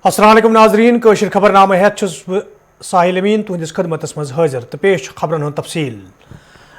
السلام علیکم ناظرین قشر خبر نامہ ہیت ساحل امین تہندس خدمتس مز حاضر تو پیش خبرن ہند تفصیل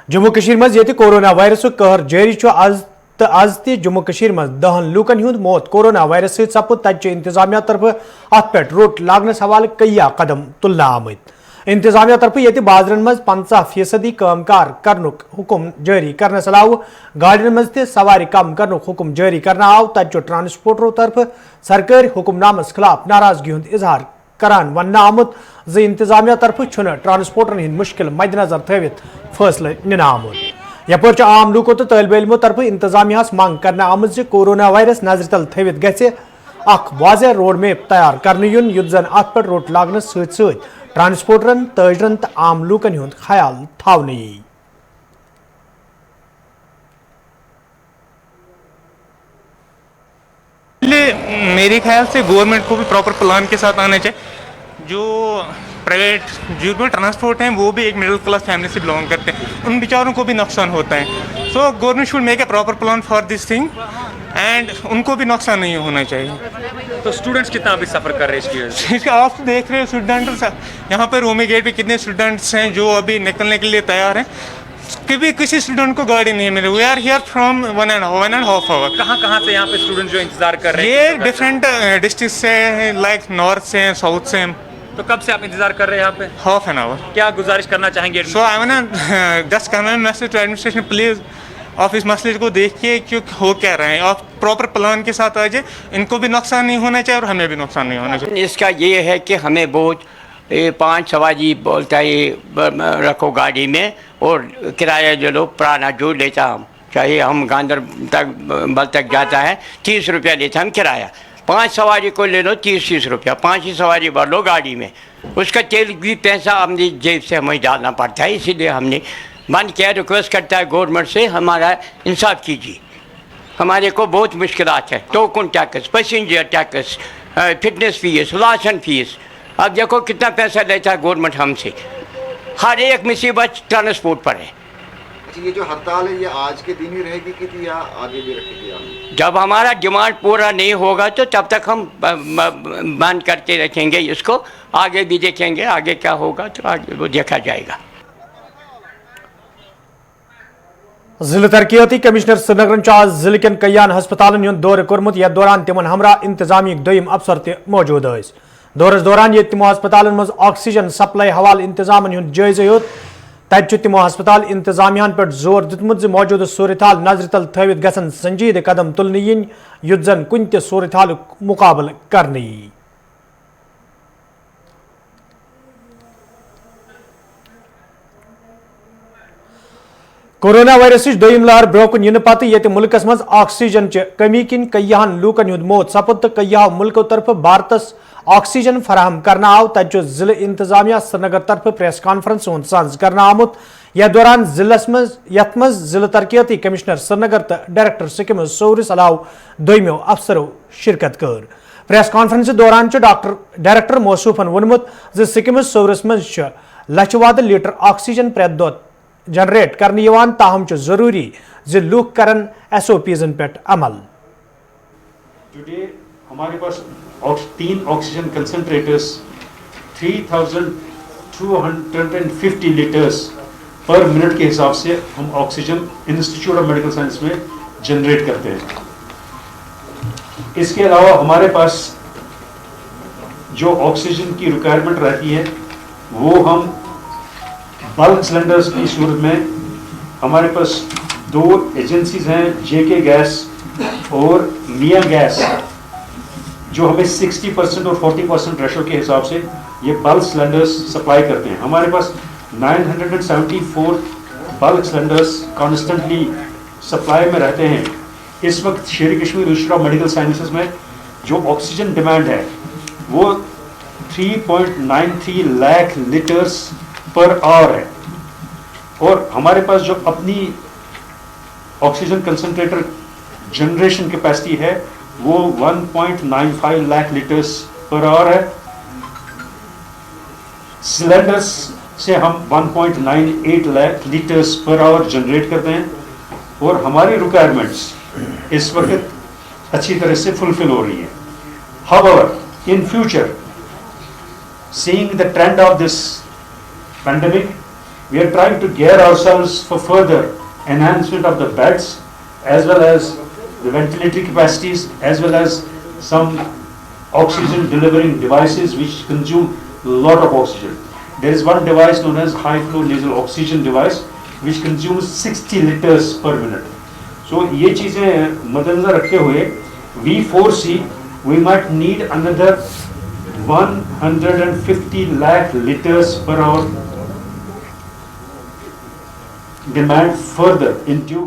جموں کشیر مز یہ کورونا وائرس قہر جاری آز تہ جموں کشیر مز 10 لوکن ہند موت کورونا وائرس ست سپد تتہ انتظامیہ طرف ات پہ روٹ لاگنس حوالہ کیا قدم تلنا آمت انتظامیہ طرف یہ بازرن مز 50% کام کار کرنک حکم جاری کرنے علاوہ گاڑین مز تہ سواری کم کرنک حکم جاری کرنا آو تتہ ٹرانسپورٹرو طرف سرکاری حکم نامس خلاف ناراضگی ہند اظہار کران ون آمت انتظامیہ طرف ٹرانسپورٹرن ہند مشکل مد نظر تھوت فیصلہ نن آمت یپر عام لوکو تو طالب علمو طرف انتظامیہ منگ کرنا آمت کورونا وائرس نظر تل تھوت گھِ اخ واضح روڈ میپ تیار کرنے یون یت زن ات پہ روٹ لاگنس ست ٹرانسپورٹرن تاجرن تو عام لوکن ہند خیال تھاونہ یی میرے خیال سے گورنمنٹ کو بھی پراپر پلان کے ساتھ آنا چاہیے. جو پرائیویٹ جو ٹرانسپورٹ ہیں وہ بھی ایک مڈل کلاس فیملی سے بلانگ کرتے ہیں, ان بیچاروں کو بھی نقصان ہوتا ہے. So government should make a proper plan for this thing and ان کو بھی نقصان نہیں ہونا چاہیے. تو اسٹوڈنٹس کتنا بھی سفر کر رہے ہیں اس کے آپ دیکھ رہے ہیں اسٹوڈنٹس یہاں پہ رومی گیٹ پہ کتنے اسٹوڈنٹس ہیں جو ابھی نکلنے کے لیے تیار ہیں. کبھی کسی اسٹوڈنٹ کو گاڑی نہیں ملی. We are here from 1.5 hour. کہاں سے یہاں پہ اسٹوڈنٹ جو انتظار کر رہے ہیں؟ یہ ڈفرینٹ ڈسٹرکٹ سے ہیں, لائک نارتھ سے ہیں, ساؤتھ سے ہیں. تو کب سے آپ انتظار کر رہے ہیں یہاں پہ؟ 1/2 hour. کیا گزارش کرنا چاہیں گے؟ So I want just convey message to administration, please آپ اس مسئلے کو دیکھیے کہ ہو کیا رہے ہیں. آپ پراپر پلان کے ساتھ آ جائے, ان کو بھی نقصان نہیں ہونا چاہیے اور ہمیں بھی نقصان نہیں ہونا چاہیے. اس کا یہ ہے کہ ہمیں بہت 5 سواری بولتا ہے رکھو گاڑی میں, اور کرایہ جو لوگ پرانا جو لیتا ہم, چاہے ہم گاندربل تک جاتا ہے 30 روپیہ لیتا ہم کرایہ, 5 سواری کو لے لو 30 روپیہ, 5 ہی سواری بھر لو گاڑی میں. اس کا تیل بھی پیسہ اپنی جیب سے ہمیں ڈالنا پڑتا ہے. اسی لیے ہم نے بند کیا. ریکویسٹ کرتا ہے گورنمنٹ سے ہمارا انصاف کیجیے. ہمارے کو بہت مشکلات ہیں. Token tax, passenger tax, fitness fee, license fee. اب دیکھو کتنا پیسہ لیتا ہے گورنمنٹ ہم سے. ہر ایک مصیبت ٹرانسپورٹ پر ہے. یہ جو ہڑتال ہے یہ آج کے دن ہی رہے گی کہ یا آگے بھی رکھے گی؟ جب ہمارا ڈیمانڈ پورا نہیں ہوگا تو تب تک ہم بند کر کے رکھیں گے اس کو. آگے بھی دیکھیں گے, آگے کیا ہوگا تو آگے وہ دیکھا جائے گا. ضلع ترقیاتی کمشنر سری نگرن آز ضلع کن کیان ہسپتالن ہند دورہ کورمت, یتھ دوران تمن ہمراہ انتظامیہ دویم افسر تہ موجود ٲسۍ. دورس دوران یہ تمو ہسپتالن مز آکسیجن سپلائی حوالہ انتظامن ہند جائزہ ہیوت. تتہ تمو ہسپتال انتظامیہ پہ زور دتمت موجودہ صورتحال نظر تل تھوت گھن سنجیدہ قدم تلنہ ین یت زن کن تہ صورتحال مقابلہ کرنہ یی. کورونا وائرس دویم لہر برونکن ین پتہ یہ ملکس مز آکسیجن چہ کمی کن کئیہن لوکن ہند موت سپد تو کئیہو ملکو طرف بھارتس آکسیجن فراہم کرنا آو. تجہ ضلع انتظامیہ سری نگر طرف پریس کانفرنس ہند ساز کرنا آمت. یتھ دوران یتھ مز ضلع ترقیاتی کمشنر سری نگر تو ڈائریکٹر سکمز سورس علاوہ دویمو افسرو شرکت کر. پریس کانفرنس دوران ڈائریکٹر موصوفن وونمت سکمز سورس مز لچھ واد لیٹر آکسیجن پریت دہ جنریٹ کرنے یوان, تاہم ضروری لوک کرن SOPs پہ عمل. ٹوڈے ہمارے پاس 3 oxygen concentrators 3250 letters per minute کے حساب سے ہم oxygen institute of medical science میں جنریٹ کرتے ہیں. اس کے علاوہ ہمارے پاس جو آکسیجن کی ریکوائرمنٹ رہتی ہے وہ ہم بلک سلنڈرز کی صورت میں ہمارے پاس 2 ایجنسیز ہیں, JK گیس اور میاں گیس, جو ہمیں 60% اور 40% ریشو کے حساب سے یہ بلک سلنڈرز سپلائی کرتے ہیں. ہمارے پاس 974 بلک سلنڈرز کانسٹنٹلی سپلائی میں رہتے ہیں. اس وقت شیر Kashmir institute of medical sciences میں جو آکسیجن ڈیمانڈ ہے وہ 3.93 لاکھ لیٹرز پر آور ہے, اور ہمارے پاس جو اپنی آکسیجن کنسنٹریٹر جنریشن کیپیسٹی ہے وہ 1.95 لاکھ لیٹرز پر آور ہے. سلنڈرز سے ہم 1.98 لاکھ لیٹرز پر آور جنریٹ کرتے ہیں, اور ہماری ریکوائرمنٹس اس وقت اچھی طرح سے فلفل ہو رہی ہیں. However, in future, seeing the trend of this pandemic, we are trying to gear ourselves for further enhancement of the beds as well as the ventilatory capacities as well as some oxygen delivering devices which consume a lot of oxygen. There is one device known as high flow nasal oxygen device which consumes 60 liters per minute. So ये चीज़ें मद्देनजर रखे हुए we foresee we might need another 150 lakh liters per hour demand further in due.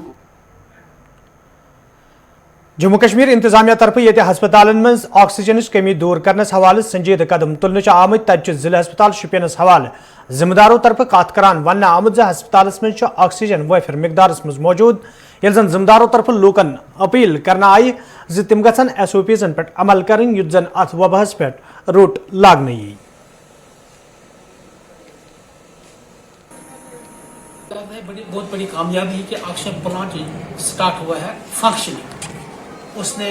Jammu Kashmir इंतजामिया तरफ ये हस्पतालन मज oxygen कमी दूर करनस हवाले संजीद कदम तुलने आमत तब जिला हस्पताल शुपियनस हवाले जिम्मेदारों तरफ कत करान वन आमद हस्पताल मज ऑक्सीजन वफिर मिकदारस मज मौजूद यह जन जिम्मेदारों तरफ लूकन अपील करना आई तिम गन SOPs पे अमल करें युत जन अत वबहस पे रोट लागन यी। बहुत बड़ी कामयाबी है कि ऑक्सीजन प्लांट स्टार्ट हुआ है फंक्शनिंग। उसने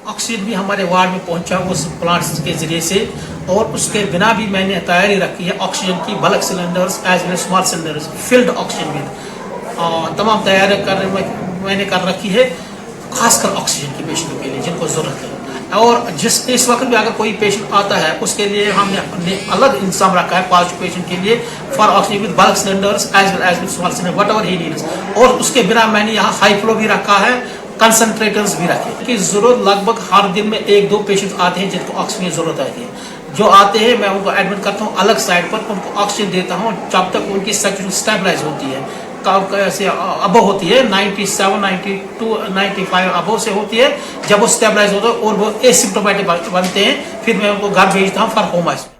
ऑक्सीजन भी हमारे वार्ड में पहुंचा उस प्लांट के जरिए से, और उसके बिना भी मैंने तैयारी रखी है ऑक्सीजन की, bulk cylinders as well small cylinders filled oxygen में तमाम तैयारी मैंने कर रखी है, खासकर ऑक्सीजन के पेशेंटों के लिए जिनको ज़रूरत है। और इस वक्त भी अगर कोई पेशेंट आता है उसके लिए हमने अलग इंतजाम रखा है पॉजिटिव पेशेंट के लिए for oxygen with bulk cylinders as well small cylinder what ever he needs. और उसके बिना मैंने यहाँ हाई फ्लो भी रखा है, कंसनट्रेटर्स भी रखे कि जरूरत लगभग हर दिन में 1-2 पेशेंट आते हैं जिनको ऑक्सीजन की जरूरत आती है। जो आते हैं मैं उनको एडमिट करता हूँ अलग साइड पर, उनको ऑक्सीजन देता हूँ जब तक उनकी सैचुरेशन स्टेबलाइज होती है, ऐसे अबव होती है 97, 92, 95 अबव से होती है। जब वो स्टेबलाइज होता है और वो एसिम्प्टोमेटिक बनते हैं फिर मैं उनको घर भेजता हूँ फॉर होम आइसोलेशन।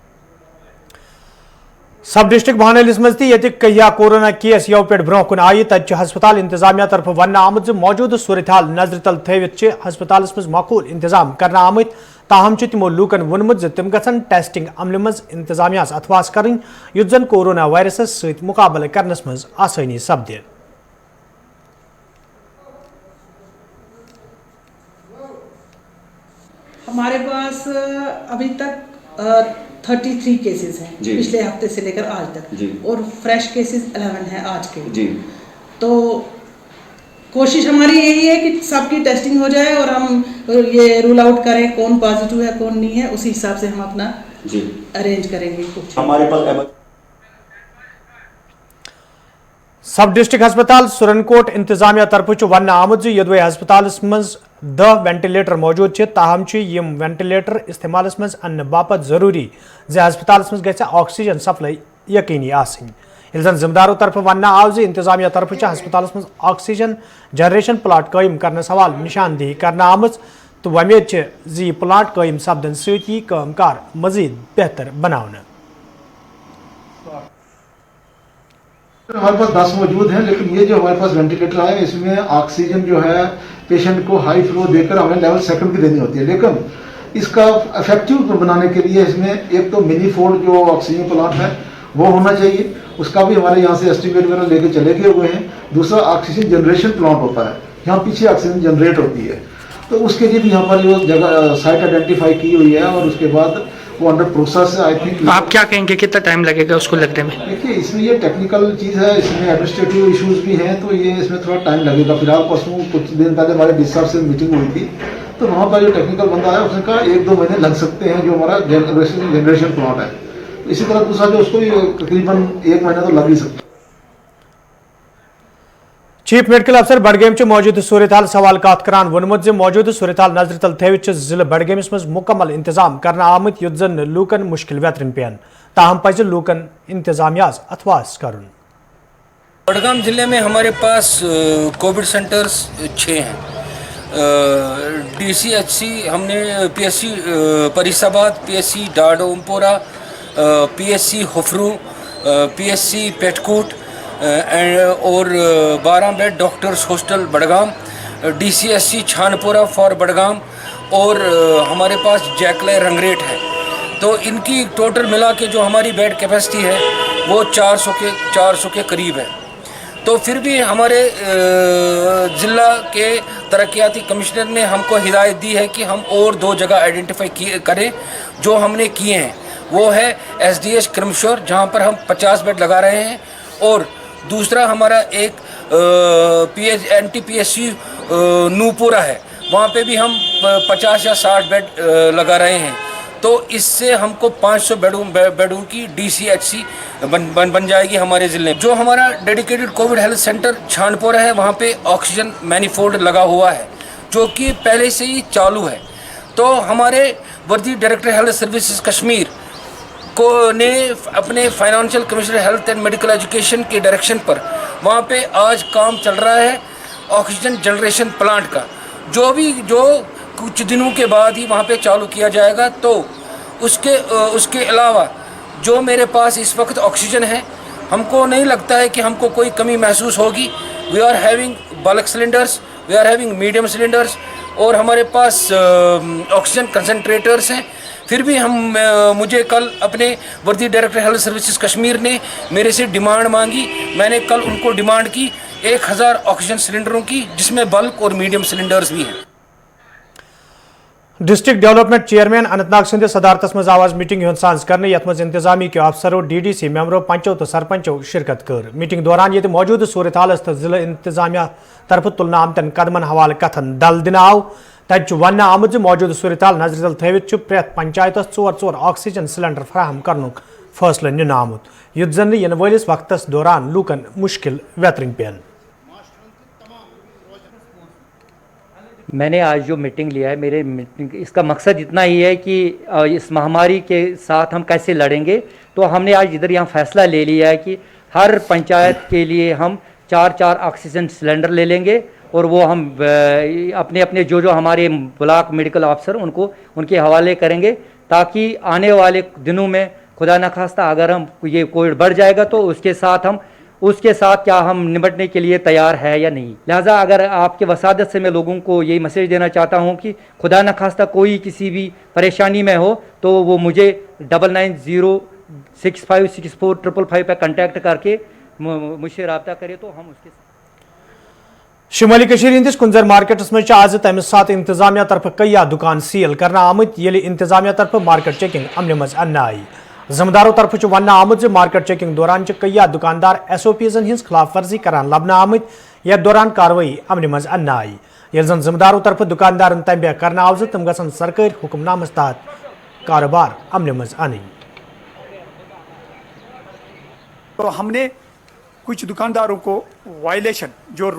सब डिस्ट्रिक्ट बहानलिस मज या कोरोना केस यव पे ब्रोह कुन आई तब हस्पताल इंतजामिया तरफ वन आमद मौजूद सूरत हाल नजर तल थवित हस्पताल मज माकूल इंतजाम करना आमत, ताहम तमो लूकन वोनमुत तिम गसन टेस्टिंग अमल मज इंतजामिया अथवास करें युत जन कोरोना वायरस सत मुकाबले करनस मज आसानी सपदे। हमारे पास अभी तक 33 केसेस हैं पिछले हफ्ते से लेकर आज तक, और फ्रेश केसेस 11 हैं आज के जी। तो कोशिश हमारी यही है कि सबकी टेस्टिंग हो जाए और हम ये रूल आउट करें कौन पॉजिटिव है कौन नहीं है, उसी हिसाब से हम अपना अरेंज करेंगे कुछ। हमारे पास सब डिस्ट्रिक्ट हस्पताल सुरनकोट इंतजामिया तरफ वन आमद यदवे हस्पताल मज 10 वेंटिलेटर मौजूद है, ताहम यम वेंटिलेटर इस्तेमाल मज अन्न बापत जरूरी हस्पताल मज गि ऑक्सीजन सप्लाई यकीनी आसिन। जन जिम्मेदारों तरफ वन आव इंतजामिया तरफ हस्पताल मज ऑक्सीजन जनरेशन प्लाट कायम करने सवाल निशानदेही करना आमज, तो वमेद यह प्लाट कायम सपदन सती कामकार मजीद बेहतर बनाने। हमारे पास 10 मौजूद हैं, लेकिन ये जो हमारे पास वेंटिलेटर आए इसमें ऑक्सीजन जो है पेशेंट को हाई फ्लो देकर हमें लेवल 2 की देनी होती है, लेकिन इसका इफेक्टिव बनाने के लिए इसमें एक तो मिनी फोल्ड जो ऑक्सीजन प्लांट है वो होना चाहिए, उसका भी हमारे यहाँ से एस्टिमेट वगैरह लेके चले गए हुए हैं। दूसरा ऑक्सीजन जनरेशन प्लांट होता है, यहाँ पीछे ऑक्सीजन जनरेट होती है, तो उसके लिए भी यहाँ पर जो जगह साइट आइडेंटिफाई की हुई है और उसके बाद वो अंडर प्रोसेस है। आई थिंक आप क्या कहेंगे कितना टाइम लगेगा उसको लगने में? देखिए इसमें ये टेक्निकल चीज़ है, इसमें एडमिनिस्ट्रेटिव इश्यूज भी हैं, तो ये इसमें थोड़ा टाइम लगेगा। फिलहाल परसों कुछ दिन पहले हमारे डिस्चार्ज से मीटिंग हुई थी, तो वहाँ पर जो टेक्निकल बंदा है उसने कहा 1-2 महीने लग सकते हैं जो हमारा जनरेशन प्लांट है। इसी तरह दूसरा जो उसको तकरीबन 1 महीना तो लग ही सकता है। चीफ मेडिकल अफसर बडगेम मौजूद सूरत हाल सवाल कत करान वोनमुत मौजूद सूरत हाल नजर तल थवित जिले बडगेमस मज मुकम्मल इंतजाम करना आमत युत जन लूकन मुश्किल वेतरन पेन, ताहम पज लूकन इंतजामिया अथवास करुन। बडगाम जिले में हमारे पास कोविड सेंटर्स 6 हैं। DCHC हमने PSC परिसाबाद, PSC डाडोमपोरा, PSC हुफरू, PSC पेटकूट और 12 bed doctors hostel Budgam, DCSC Chanapora for Budgam, और हमारे पास जैकले रंगरेट है। तो इनकी टोटल मिला के जो हमारी बेड कैपेसिटी है वो 400 के करीब है। तो फिर भी हमारे ज़िला के तरक्याती कमिश्नर ने हमको हिदायत दी है कि हम और 2 जगह आइडेंटिफाई करें जो हमने किए हैं। वो है SDH क्रमशोर जहाँ पर हम 50 बेड लगा रहे हैं, और दूसरा हमारा एक NTPSC नूपुरा है, वहाँ पे भी हम 50 या 60 बेड लगा रहे हैं। तो इससे हमको 500 बेडों की DCHC बन जाएगी हमारे ज़िले में। जो हमारा dedicated Covid health centre Chanapora है, वहाँ पे ऑक्सीजन मैनीफोल्ड लगा हुआ है जो कि पहले से ही चालू है। तो हमारे वर्दी डायरेक्टर हेल्थ सर्विसेज कश्मीर को ने अपने financial commissioner health and medical education के डायरेक्शन पर वहाँ पे आज काम चल रहा है ऑक्सीजन जनरेशन प्लांट का, जो कुछ दिनों के बाद ही वहाँ पे चालू किया जाएगा। तो उसके अलावा जो मेरे पास इस वक्त ऑक्सीजन है, हमको नहीं लगता है कि हमको कोई कमी महसूस होगी। We are having bulk cylinders, we are having medium cylinders, और हमारे पास ऑक्सीजन कंसनट्रेटर्स हैं। फिर भी मुझे कल अपने वर्दी डायरेक्टर हेल्थ सर्विसेज कश्मीर ने मेरे से डिमांड मांगी। मैंने कल उनको डिमांड की 1000 ऑक्सीजन सिलेंडरों की, जिसमें बल्क और मीडियम सिलेंडर्स भी हैं। डिस्ट्रिक्ट डेवलपमेंट चेयरमैन अनंतनाग सिंध सदारतस मज आवाज मीटिंग हूं सांस कर यथ मज इंतजामी के अफसरों DDC मेंबरों पंचों तो सरपंचों शिरकत कर। मीटिंग दौरान ये मौजूद सूरत हालस तो जिला इंतजामिया तरफ तुलना आमतन कदमन हवाले कथन दल दिन आव। तत वन आमद मौजूद सूरत हाल नजर तल थवित प्रैत पंचायत 4 ऑक्सीजन सिलेंडर फराहम करनुक फैसला निन आमुत, युत जन इन वलिस वक्तस दौरान लूकन मुश्किल वेतरिंग पेन। मैंने आज जो मीटिंग लिया है, मेरे मीटिंग इसका मकसद इतना ही है कि इस महामारी के साथ हम कैसे लड़ेंगे। तो हमने आज इधर यहाँ फैसला ले लिया है कि हर पंचायत के लिए हम 4 ऑक्सीजन सिलेंडर ले लेंगे, और वो हम अपने अपने जो हमारे ब्लॉक मेडिकल ऑफिसर उनके हवाले करेंगे, ताकि आने वाले दिनों में खुदा न खास्ता अगर हम ये कोविड बढ़ जाएगा तो उसके साथ क्या हम निपटने के लिए तैयार है या नहीं। लिहाजा अगर आपके वसादत से मैं लोगों को यही मैसेज देना चाहता हूं कि खुदा न खास्ता कोई किसी भी परेशानी में हो तो वो मुझे 9906564555 पर कॉन्टैक्ट करके मुझसे रब्ता करे, तो हम उसके शुमाली कशीर हंदिस कुंजर मार्केटस में आज तमिस साथ इंतजामिया तरफ कई दुकान सील करना आमत, ये इंतजामिया तरफ मार्केट चेकिंग अमल मज अन्न आई। जमदारों तरफ वन आमुत मार्केट चेकिंग दौरान कई दुकानदार SOPs हिंस खिलाफ वर्जी करान लबन आमत, यथ दौरान कार्रवाई अमल मज अन्न आई। ये जन जमदारों तरफ दुकानदार तंबिया करना आव तम गसन सरकारी हुक्मनामस तहत कारोबार अमल मज अन। तो हमने कुछ दुकानदारों को वायलेशन जो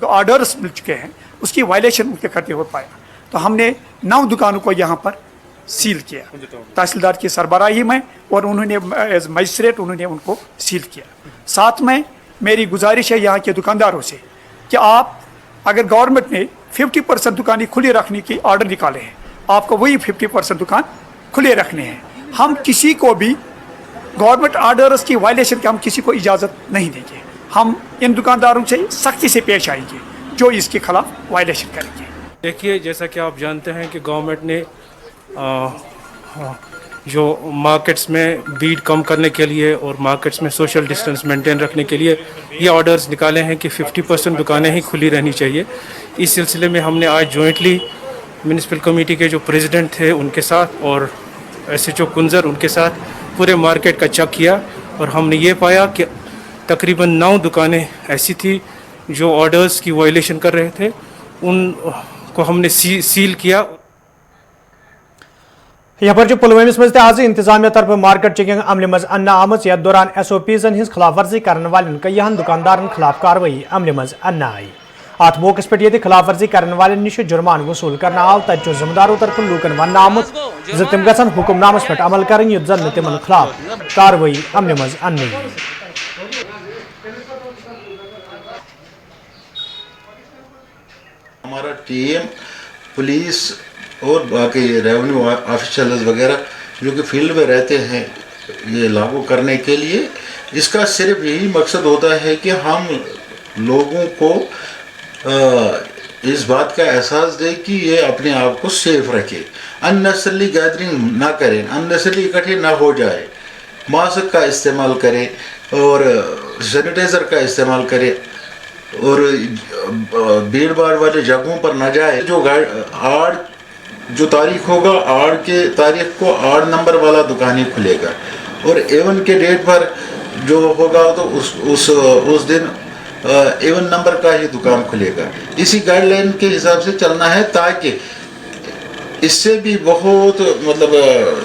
ऑर्डर्स मिल चुके हैं उसकी वायलेशन उनके करते हुए पाया, तो हमने 9 दुकानों को यहाँ पर सील किया तहसीलदार की सरबराही में, और उन्होंने एज मजिस्ट्रेट उन्होंने उनको सील किया। साथ में मेरी गुजारिश है यहाँ के दुकानदारों से कि आप अगर गवर्नमेंट ने 50% दुकानें खुली रखने की ऑर्डर निकाले हैं, आपको वही 50% दुकान खुले रखने हैं। हम किसी को भी गवर्नमेंट ऑर्डर्स की वायलेशन की हम किसी को इजाज़त नहीं देंगे। हम इन दुकानदारों से सख्ती से पेश आएंगे जो इसके खिलाफ वायलेशन करेंगे। देखिए, जैसा कि आप जानते हैं कि गवर्नमेंट ने जो मार्केट्स में भीड़ कम करने के लिए और मार्केट्स में सोशल डिस्टेंस मेंटेन रखने के लिए ये ऑर्डर्स निकाले हैं कि 50% दुकानें ही खुली रहनी चाहिए। इस सिलसिले में हमने आज जॉइंटली म्यूनिसिपल कमेटी के जो प्रेसिडेंट थे उनके साथ और SHO कुंजर उनके साथ पूरे मार्केट का चेक किया, और हमने ये पाया कि तकरीबन 9 दुकानें ऐसी थी जो ऑर्डर्स की वायलेशन कर रहे थे, उनको हमने सील किया। यहाँ पर पुलवामिस मज आज इंतजामिया तरफ मार्केट चेकिंग अमल मज अन्न आम, यथ दौरान SOPs हिंस खिलाफ वर्जी करने वाले कई दुकानदार खिलाफ कार्रवाई अमल मज अन्न आई। अत मौके पे ये खिलाफ वर्जी करने वाले निश जुर्मान वसूल करना आव, तत जमदारों तरफ लूकन वन आमुत तम गसन हुक्मनामस पे अमल कर, युत जन तिमन खिलाफ कार्रवाई अमल मज अन्न। हमारा टीम पुलिस और बाकी रेवेन्यू ऑफिशियल्स वगैरह जो कि फील्ड में रहते हैं ये लागू करने के लिए, इसका सिर्फ यही मकसद होता है कि हम लोगों को इस बात का एहसास दे कि ये अपने आप को सेफ रखे, अननेसेसरी गैदरिंग ना करें, अननेसेसरी इकट्ठे ना हो जाए, मास्क का इस्तेमाल करें और सैनिटाइज़र का इस्तेमाल करें। और भीड़ भाड़ वाले जगहों पर न जाए। जो आड़ जो तारीख होगा, आड़ के तारीख को आड़ नंबर वाला दुकान ही खुलेगा और एवन के डेट पर जो होगा तो उस दिन एवन नंबर का ही दुकान खुलेगा। इसी गाइडलाइन के हिसाब से चलना है ताकि इससे भी बहुत मतलब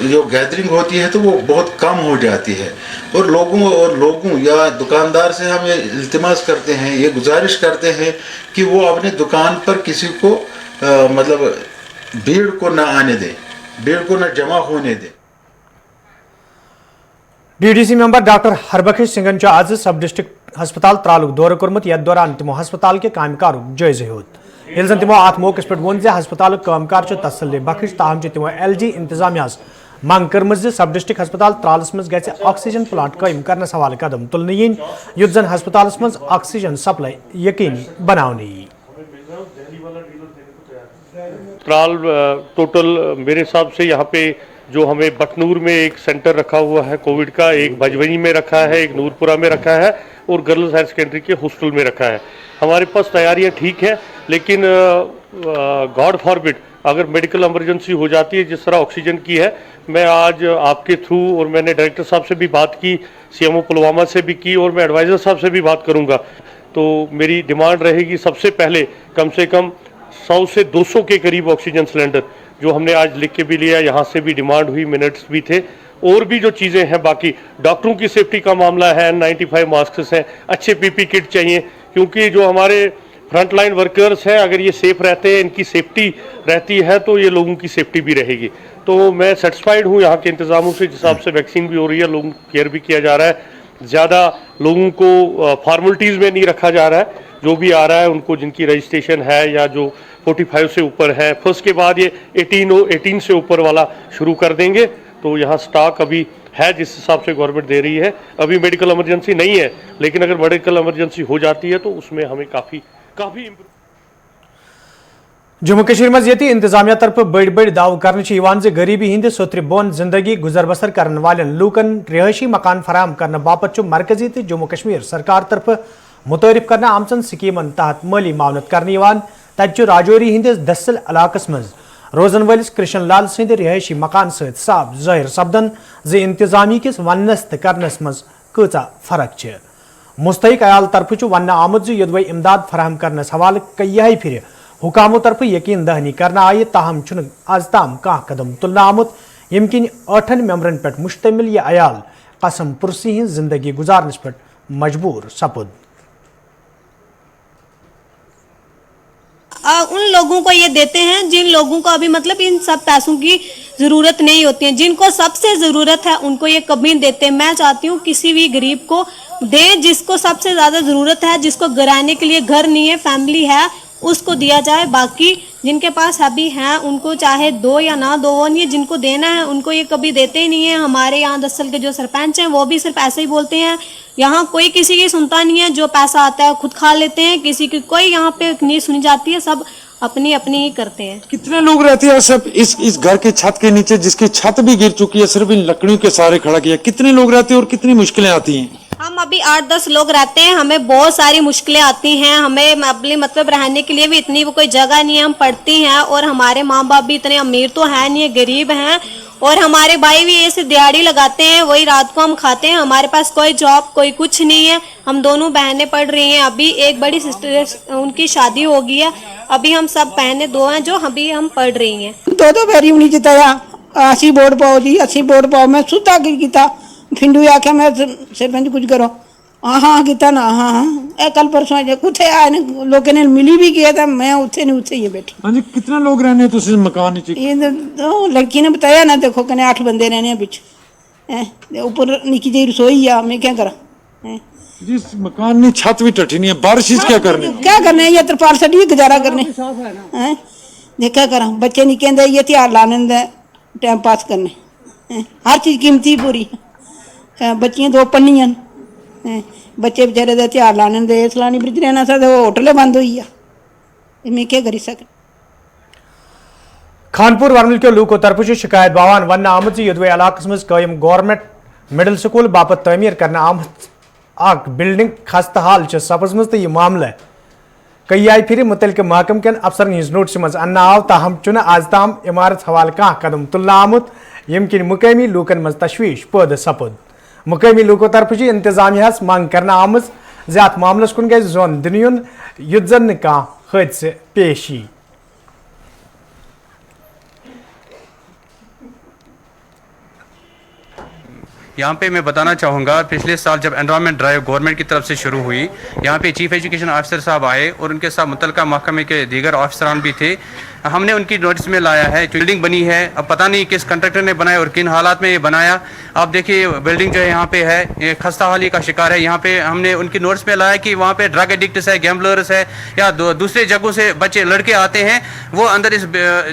जो गैदरिंग होती है तो वो बहुत कम हो जाती है। और लोगों या दुकानदार से हम ये इल्तिमास करते हैं, ये गुजारिश करते हैं कि वो अपने दुकान पर किसी को मतलब भीड़ को न आने दें, भीड़ को न जमा होने दें। DDC मेंबर डॉक्टर हरबख्श सिंगन आज सब डिस्ट्रिक्ट हस्पताल त्रालुक दौर कर्मुत यथ दौरान तमो हस्पताल के कामकारुक जायजे होत। येल जन तमो अत मौके पे वोन हस्पताल कामकार तसल्ली बख्श ताहम तमो LG इंतजामियास मांग कर्म सब डिस्ट्रिक्ट हस्पताल त्रालस मज गि ऑक्सीजन प्लांट कायम करने हवाले कदम तुलने यीन युत जन हस्पताल मज ऑक्सीजन सप्लाई यकीनी बनाने यी। त्राल टोटल मेरे हिसाब से यहाँ पे जो हमें बटनूर में एक सेंटर रखा हुआ है कोविड का, एक भजवनी में रखा है, एक नूरपुरा में रखा है और गर्ल्स हायर सेकेंडरी के हॉस्टल में रखा है। हमारे पास तैयारियां ठीक हैं, लेकिन गॉड फॉरबिड अगर मेडिकल इमरजेंसी हो जाती है जिस तरह ऑक्सीजन की है, मैं आज आपके थ्रू और मैंने डायरेक्टर साहब से भी बात की, CMO पुलवामा से भी की और मैं एडवाइज़र साहब से भी बात करूंगा। तो मेरी डिमांड रहेगी सबसे पहले कम से कम 100 से 200 के करीब ऑक्सीजन सिलेंडर, जो हमने आज लिख के भी लिया, यहाँ से भी डिमांड हुई, मिनट्स भी थे। और भी जो चीज़ें हैं बाकी डॉक्टरों की सेफ्टी का मामला है, N95 मास्क हैं, अच्छे PP किट चाहिए, क्योंकि जो हमारे फ्रंट लाइन वर्कर्स हैं अगर ये सेफ रहते हैं, इनकी सेफ्टी रहती है तो ये लोगों की सेफ्टी भी रहेगी। तो मैं सेटिस्फाइड हूँ यहाँ के इंतज़ामों से, जिस हिसाब से वैक्सीन भी हो रही है, लोगों को केयर भी किया जा रहा है, ज़्यादा लोगों को फॉर्मेलिटीज़ में नहीं रखा जा रहा है। जो भी आ रहा है उनको जिनकी रजिस्ट्रेशन है या जो 45 से ऊपर है, फर्स्ट के बाद ये 18 से ऊपर वाला शुरू कर देंगे। तो यहाँ स्टॉक अभी है जिस हिसाब से गवर्नमेंट दे रही है। अभी मेडिकल इमरजेंसी नहीं है, लेकिन अगर मेडिकल इमरजेंसी हो जाती है तो उसमें हमें काफ़ी जम्मू कश्मीर मज यति इंतजामिया तरफ बड़ दाव कर गरीबी हंद सोत्र बोन जिंदगी गुजर बसर करने वाले लूकन रिहायशी मकान फराहम करने बापत मरकजी तो जम्मू कश्मीर सरकार तरफ मुतरिफ करने आमचन स्कीमन तहत माली मावनत करने तत राजौरी हंदिस दसल इलाकस मज रोजन वलिस कृष्ण लाल सद रिहायशी मकान सत साफ जाहिर सपदन ज इंतजामी किस वनस तो करनस मज कचा फर्क। मुस्तक अयाल तरफ वन आमुद योदवे इमदाद फराहम करने हवाले कई फिर हुकामों तरफ यकीन दहनी करना आये, ताहम आज ताम कह कदम तुलना आमुत यम किन 8 मेंबरन पे मुश्तमिल यह अयाल कसम पुरसी हज जिंदगी गुजारनस पे मजबूर सपुद। उन लोगों को ये देते हैं जिन लोगों को अभी मतलब इन सब पैसों की जरूरत नहीं होती है, जिनको सबसे जरूरत है उनको ये कभी नहीं देते। मैं चाहती हूँ किसी भी गरीब को दे, जिसको सबसे ज्यादा जरूरत है, जिसको गिराने के लिए घर नहीं है, फैमिली है, उसको दिया जाए। बाकी जिनके पास अभी हैं उनको चाहे दो या ना दो, वो नहीं, जिनको देना है उनको ये कभी देते ही नहीं है। हमारे यहाँ दसल के जो सरपंच हैं वो भी सिर्फ ऐसे ही बोलते हैं, यहाँ कोई किसी की सुनता नहीं है, जो पैसा आता है खुद खा लेते हैं, किसी की कोई यहाँ पे नहीं सुनी जाती है, सब अपनी अपनी ही करते हैं। कितने लोग रहते हैं सब इस घर के छत के नीचे, जिसकी छत भी गिर चुकी है, सिर्फ इन लकड़ियों के सहारे खड़ा किया? कितने लोग रहते हैं और कितनी मुश्किलें आती हैं? हम अभी 8-10 लोग रहते हैं, हमें बहुत सारी मुश्किलें आती हैं, हमें अपने मतलब रहने के लिए भी इतनी कोई जगह नहीं है, हम पढ़ती हैं और हमारे माँ बाप भी इतने अमीर तो है नहीं है, गरीब हैं, और हमारे भाई भी ऐसे दिहाड़ी लगाते हैं, वही रात को हम खाते हैं। हमारे पास कोई जॉब कोई कुछ नहीं है, हम दोनों बहनें पढ़ रही हैं, अभी एक बड़ी सिस्टर उनकी शादी हो गई है, अभी हम सब बहनें 2 हैं जो अभी हम पढ़ रही हैं। दो बारी नहीं जिताया, 80 वोट पाओ जी, 80 वोट पाओ। मैं सुता किया फिंडू आख्या मैं सरपंच कुछ करो, हाँ किया ना, हाँ कल परसों कुछ लोगों ने मिली भी किया था, मैं उत्थे नहीं उत्थे ही बैठी। हाँ जी, कितने लोग रहने हैं इस मकान में? ये तो लड़की ने बताया ना, देखो कहने 8 बंदे रहने हैं पीछे, ऊपर निकी जी रसोई है, मैं क्या करा। जिस मकान में छत भी टटी नहीं है, बारिश क्या करने, ये तरपाल सड़ी गुजारा करने, देखा करा। बच्चे नहीं कहते ये त्योहार लाने टाइम पास करने, हर चीज कीमती पूरी, बच्चियां 2 पढ़नियां, बच्चे बेचारे का त्योहार लाने दे, सलानी ब्रिज रहना सा, होटल बंद हुई है, मैं क्या करी सक। खानपुर वर्मल के लूको तरफ शिकायत बावान वन आमद युदवे इलाकस मज कायम गवर्नमेंट मिडल स्कूल बापत तमीर करने आमद बिल्डिंग खस्त हाल सपजम तो यह मामला कई आय फिर मुतलक महकम कन अफसरन हज नोटिस मज अन्न आव ताहम चुन आज ताम इमारत हवाल कह कदम तुलना आमुत यम किन मुकामी लूकन मज तशवीश पैदा सपुद। मुकामी लूको तरफ इंतजामिया मंग करना आमज ज अत मामलस कुन गज जोन दिन युन युद्ध जन कह हादसे पेश यी। यहाँ पे मैं बताना चाहूँगा, पिछले साल जब एनवायरनमेंट ड्राइव गवर्नमेंट की तरफ से शुरू हुई, यहाँ पे चीफ एजुकेशन ऑफिसर साहब आए और उनके साथ मुतलका महकमे के दीगर ऑफिसरान भी थे। हमने उनकी नोटिस में लाया है, बिल्डिंग बनी है, अब पता नहीं किस कंट्रैक्टर ने बनाया और किन हालात में ये बनाया। आप देखिए बिल्डिंग जो है यहाँ पे है, ये खस्ता हाली का शिकार है। यहाँ पे हमने उनकी नोटिस में लाया कि वहाँ पे ड्रग एडिक्ट्स है, गैम्बलर्स है या दूसरे जगहों से बच्चे लड़के आते हैं, वो अंदर इस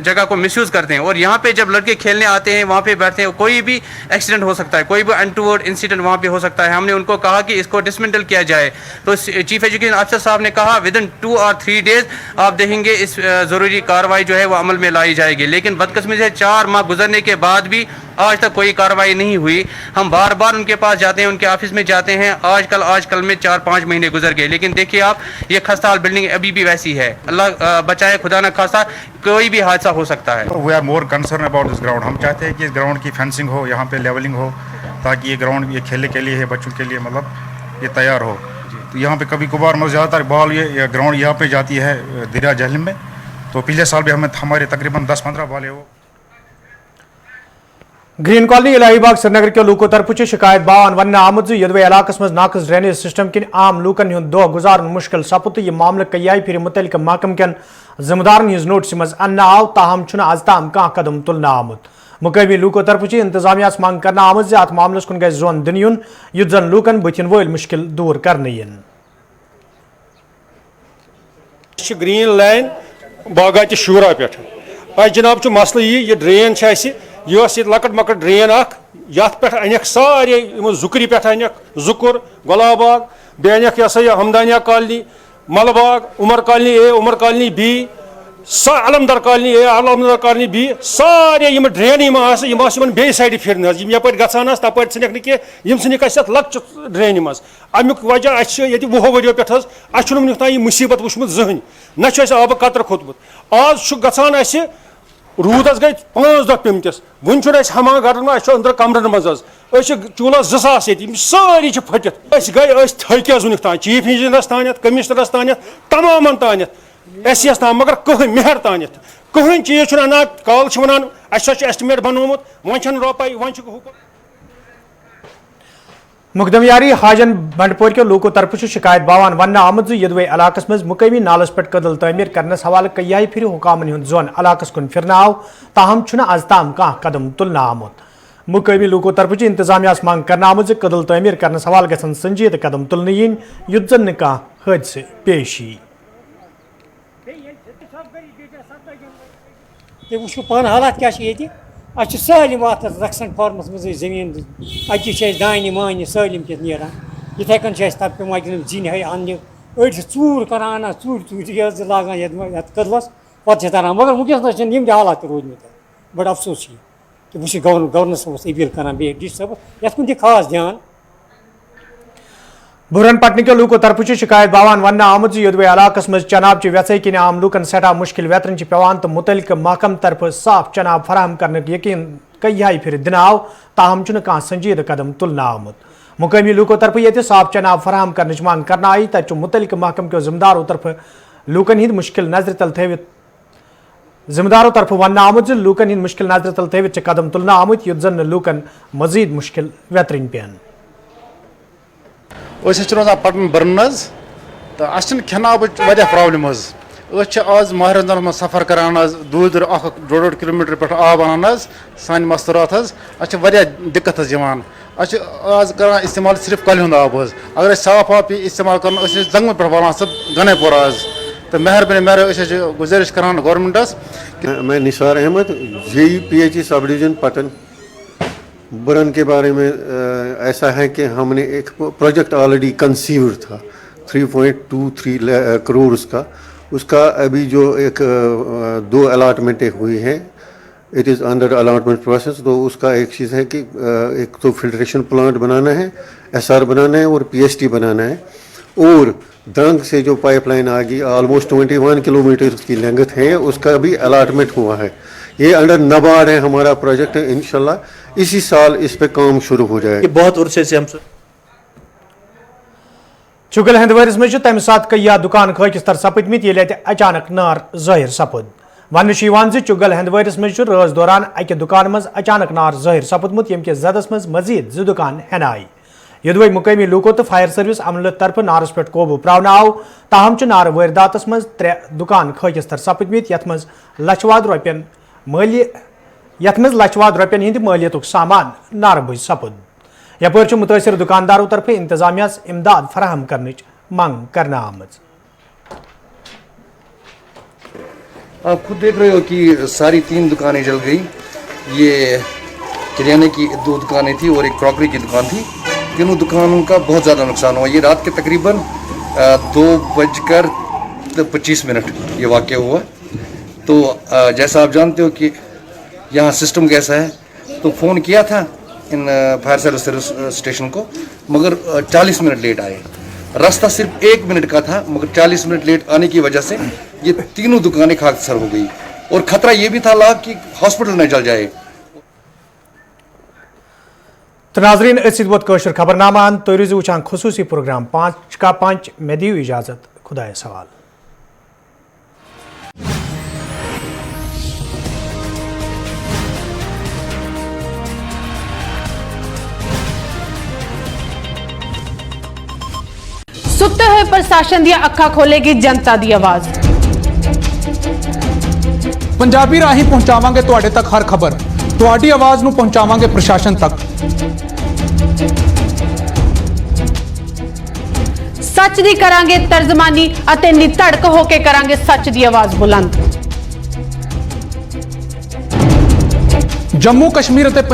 जगह को मिसयूज़ करते हैं। और यहाँ पे जब लड़के खेलने आते हैं, वहाँ पे बैठते हैं, कोई भी एक्सीडेंट हो सकता है, कोई भी अनटूवर्ड इंसिडेंट वहाँ पे हो सकता है। हमने उनको कहा कि इसको डिसमेंटल किया जाए, तो चीफ एजुकेशन ऑफिसर साहब ने कहा विद इन 2 और 3 डेज आप देखेंगे इस ज़रूरी कार्रवाई जो है वो अमल में लाई जाएगी। लेकिन बदकिस्मती से 4 माह गुजरने के बाद भी आज तक कोई कार्रवाई नहीं हुई। हम बार बार उनके पास जाते हैं, उनके ऑफिस में जाते हैं, आजकल में 4-5 महीने गुजर गए। लेकिन देखिए आप, ये खस्ता हाल बिल्डिंग अभी भी वैसी है। अल्लाह बचाए, खुदा न खासा कोई भी हादसा हो सकता है। We are more concern about this ground. हम चाहते हैं कि इस ग्राउंड की फेंसिंग हो, यहाँ पे लेवलिंग हो, ताकि ये ग्राउंड ये खेलने के लिए है, बच्चों के लिए मतलब ये तैयार हो। तो यहाँ पे कभी कभार मतलब ज़्यादातर बॉल ये ग्राउंड यहाँ पे जाती है दरिया जहलम में। तो पिछले साल भी हमारे तकरीबन 10-15 बॉल है वो। ग्रीन कॉलोनी इलाही बाग श्रीनगर के लूको तरफ शिकायत बावन वन आमुद यदवे इलाकस मज नाकस ड्रेनेज सिस्टम किन आम लूकन हुंद दो गुजार मुश्किल सपुत। यह मामल कई फिर मुतलक महकम कन जिम्मेदारन हज नोटिस मज अन्न आव, ताहम चुन आज ताम कह कदम तुलना आमुद। मुकामी लूको तरफ इंतजामिया मंग करना आमज अत मामलस कुन गज जोन दिन युन युद्ध जन लूकन बुथिन वोल मुश्किल दूर करने इन। ग्रीन लाइन बागायत शूरा पे जनाब मसल यह ड्रेन यह लकट मकट ड्रेन पे अनक सारे जुकरी पे अनक जुकुर गुलाबाग बे अनक यह हमदानिया कॉलोनी मलबाग उमर कॉलोनी ए उमर कॉलोनी बी अलमदर कॉलोनी ए अलमदर कॉलोनी बी सारे ड्रेन बे साइड फिर यप गसान तप सन क लक्च ड्रेन मज अमुक वजह ये 20 वरियो पे मुसीबत वुचमुत जहन न आब कतर खोतमुत। आज गसान रूद गई 5 दह पिमतिस वन हमा घर में अंदर कमरन मज चूल्हा 2000 ये सारी फटित गई थक वुनिक तान चीफ इंजीनियरस तान कमिश्नरस तान तमाम तान एस तान मगर कहें मेहर तान कहें चीज अना कॉल वन एस्टिमेट बनोमुत वन रोपाई वन मुकदमियारी हाजन बंडपोर के लूको तरफ शिकायत बावान वन आमुद यदवे इलाकस मज मुकामी नालस पे कदल तमीर करनस हवाले कई फिर हुकामन हुंद जोन इलाकस कुन फिरना आव, ताहम छुन आज ताम कह कदम तुलना आमुद। मुकामी लूको तरफ इंतजामिया मंग करना आमुद कदल तमीर करनस हवाले गसन संजीद कदम तुलने इन युद्ध जन कह हादसे पेश यी। पान हालात क्या सालिम अत रक्सन फार्मस मज जमीन अति दाने माने सालिम पे नान इथे कन तब पे जिन है अन्न अड़ चूर करान चूर लागान ये कदलस पे तरान मगर वनकस यम हालात रोदमत बड़ अफसोस कि बस गवर्नर सबस अपील करान बे डी सब ये कुन खास ध्यान। बुरहन पटन के लूको तरफ शिकायत बावान वन आमुद यदवे इलाकस मज चनाब वैसे कि आम लूकन सठा मुश्किल वेतन पेवान तो मुतलक महकम तरफ साफ चनाब फराहम करने यकीन कई फिर दिन आव, ताहम चुन कह संजीद कदम तुलना आमुद। मुकामी लूको तरफ ये साफ चनाब फराहम करने मांग करना आई, तब मुतलक महकम के जिम्मेदारों तरफ लूकन हिंद मुश्किल नजर तल थवित जिम्मेदारों तरफ वन आमुद लूकन हिंद मुश्किल नजर तल थवित कदम तुलना आमुद युद्ध जन लूकन मजीद मुश्किल वेतरन पेन। रोजान पटन बर्न तो खनाब प्रॉब्लम आज माह रमजान में सफ़र करान दूर दूर 1-1.5 किलोमीटर पे आब अनान सान मस्तूरात दिक्कत आज कर इस्तेमाल सिर्फ कल हुंद आब अगर साफ आब इस्तेमाल कर जंग पे वालान सब गने पोर आज तो मेहरबानी गुजारिश करान गवर्नमेंटस। मैं Nisar Ahmad JPHE sub division Pattan बुरहन के बारे में ऐसा है कि हमने एक प्रोजेक्ट ऑलरेडी कंसीव्ड था 3.23 करोड़ उसका अभी जो एक 2 अलॉटमेंटें हुई हैं, it is under allotment process. तो उसका एक चीज़ है कि एक तो फिल्ट्रेशन प्लांट बनाना है, SR बनाना है और PST बनाना है। और दरंग से जो पाइपलाइन आ गई ऑलमोस्ट 21 किलोमीटर की लेंथ है, उसका भी अलाटमेंट हुआ है। ये अंडर नबार्ड है हमारा प्रोजेक्ट है, इंशाल्लाह इसी साल इस पे काम शुरू हो जाएगा। ये बहुत अरसे से हम चुगल हंदवारिस में तम सात कई दुकान खाकिस्तर सपदमित ये अचानक नार जाहिर सपद। वन चुगल हंदवारिस में रज दौरान अक दुकान मज अचानक नार जाहिर सपदमुत यम के जदस मज मजीद 2 दुकान हेन आई। यदि मुकामी लूको तो फायर सर्विस अमल तरफ नारस पे काबू प्रावन आव, ताहम नार वारदात मज 3 दुकान खाकिस्तर सपदमित यथ मज लछवाद रुपयन हिंद मालियतुक सामान नारबुज सपद। यपर मुतासर दुकानदारों तरफ इंतजामिया इमदाद फराहम करने मांग करना आमज। आप खुद देख रहे हो कि सारी 3 दुकानें जल गई। ये किराने की 2 दुकानें थी और एक क्रॉकरी की दुकान थी। तीनों दुकानों का बहुत ज़्यादा नुकसान हुआ। ये रात के तकरीबन 2:25 ये वाक़या हुआ। तो जैसा आप जानते हो कि यहाँ सिस्टम कैसा है, तो फ़ोन किया था इन फायर सर्विस स्टेशन को, मगर 40 मिनट लेट आए। रास्ता सिर्फ 1 मिनट का था, मगर 40 मिनट लेट आने की वजह से ये तीनों दुकानें खाकसर हो गई। और ख़तरा ये भी था लाख कि हॉस्पिटल न जल जाए। तो नाजरीन वत खबरनामा तो वुचान खसूसी प्रोग्राम 5 का 5 में दी इजाज़त। खुदा सवाल। सुते हुए प्रशासन दी अखा खोलेगी जनता दी आवाज। पंजाबी राही पहुंचावांगे तुहाडे तक हर खबर, तुहाडी आवाज नूं पहुंचावांगे प्रशासन तक। सच दी करांगे तर्जमानी अते निधड़क होके करांगे सच दी आवाज बुलंद। जम्मू कश्मीर अते